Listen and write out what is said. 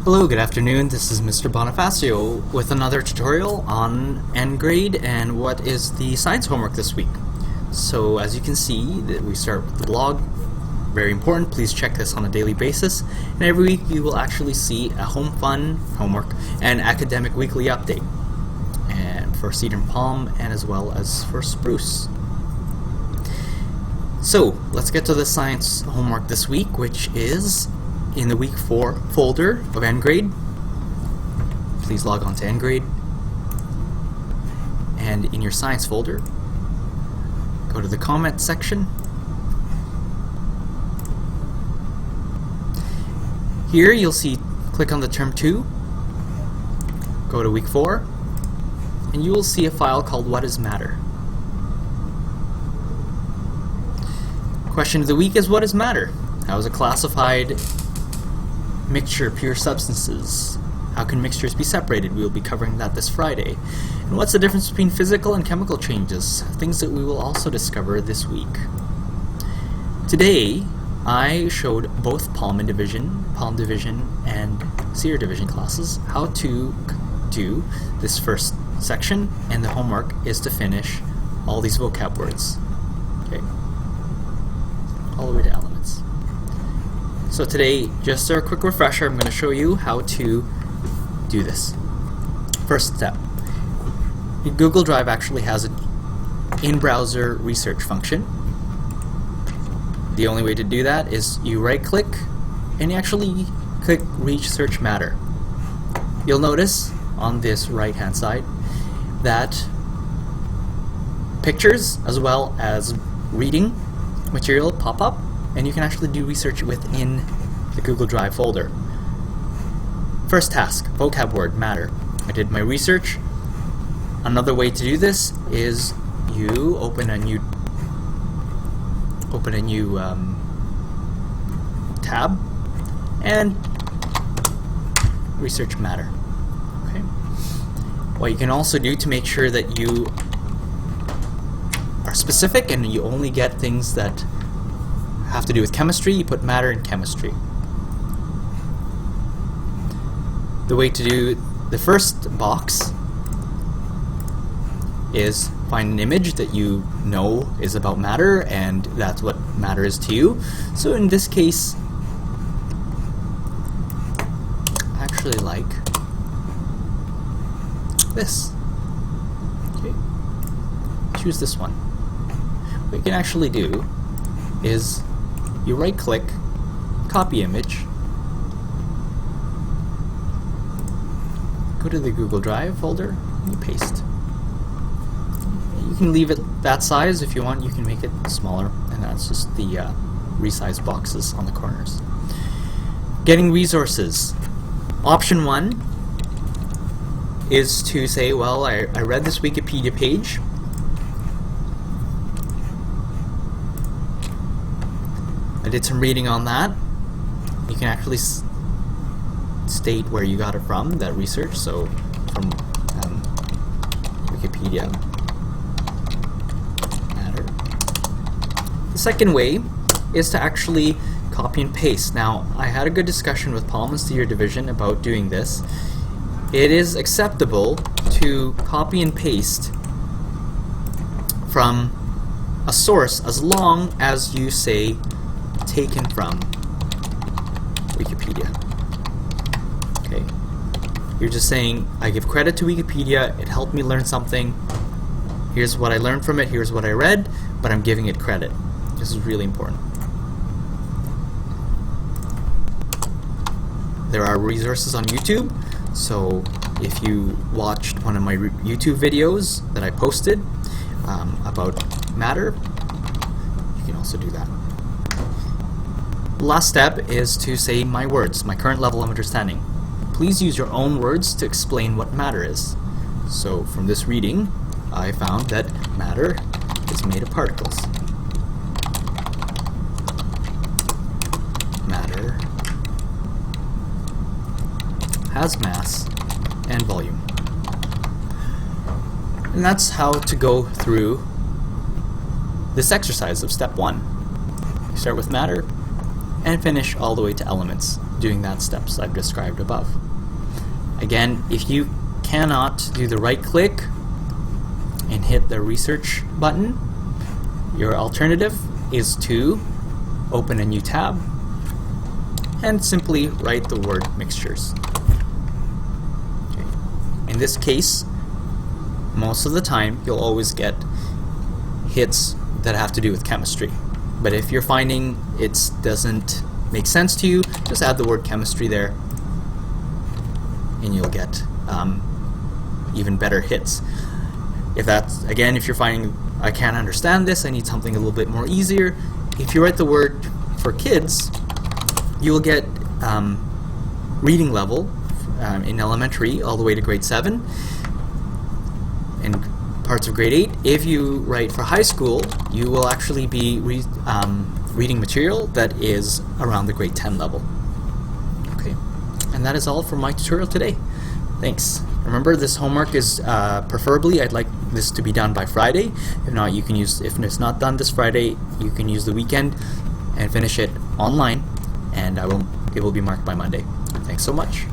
Hello, good afternoon. This is Mr. Bonifacio with another tutorial on Engrade and what is the science homework this week. So as you can see, that we start with the blog. Very important, please check this on a daily basis. And every week you will actually see a home fun homework and academic weekly update. And for cedar and palm and as well as for spruce. So let's get to the science homework this week, which is in the week 4 folder of Engrade. Please log on to Engrade, and in your science folder go to the comment section. Here you'll see, click on the term 2, go to week 4, and you will see a file called What is Matter? Question of the week is, what is matter? How is it classified? Mixture of pure substances. How can mixtures be separated? We will be covering that this Friday. And what's the difference between physical and chemical changes? Things that we will also discover this week. Today, I showed both palm division, and cedar division classes how to do this first section, and the homework is to finish all these vocab words. Okay, all the way to elements. So today, just a quick refresher, I'm going to show you how to do this. First step. Google Drive actually has an in-browser research function. The only way to do that is you right-click and you actually click Research Matter. You'll notice on this right-hand side that pictures as well as reading material pop up, and you can actually do research within the Google Drive folder. First task, vocab word, matter. I did my research. Another way to do this is you open a new tab and research matter. Okay. What you can also do to make sure that you are specific and you only get things that have to do with chemistry, you put matter in chemistry. The way to do the first box is find an image that you know is about matter, and that's what matter is to you. So in this case, I actually like this. Okay. Choose this one. What you can actually do is you right-click, copy image, go to the Google Drive folder, and you paste. You can leave it that size if you want. You can make it smaller, and that's just the resize boxes on the corners. Getting resources. Option 1 is to say, well, I read this Wikipedia page. I did some reading on that. You can actually state where you got it from, that research, so from Wikipedia. Matter. The second way is to actually copy and paste. Now, I had a good discussion with palm and cedar division about doing this. It is acceptable to copy and paste from a source as long as you say taken from Wikipedia. Okay. You're just saying, I give credit to Wikipedia, it helped me learn something, here's what I learned from it, here's what I read, but I'm giving it credit. This is really important. There are resources on YouTube, so if you watched one of my YouTube videos that I posted about matter, you can also do that. The last step is to say my words, my current level of understanding. Please use your own words to explain what matter is. So from this reading, I found that matter is made of particles. Matter has mass and volume. And that's how to go through this exercise of step 1. You start with matter and finish all the way to elements. doing that steps I've described above. Again, if you cannot do the right click and hit the research button, your alternative is to open a new tab and simply write the word mixtures. Okay. In this case, most of the time you'll always get hits that have to do with chemistry. But if you're finding it doesn't make sense to you, just add the word chemistry there and you'll get even better hits. If you're finding I can't understand this, I need something a little bit more easier, if you write the word for kids, you will get reading level in elementary all the way to grade 7 and parts of grade 8. If you write for high school, you will actually be reading material that is around the grade 10 level. Okay, and that is all for my tutorial today. Thanks. Remember, this homework is preferably, I'd like this to be done by Friday. If not, you can if it's not done this Friday, you can use the weekend and finish it online, and it will be marked by Monday. Thanks so much.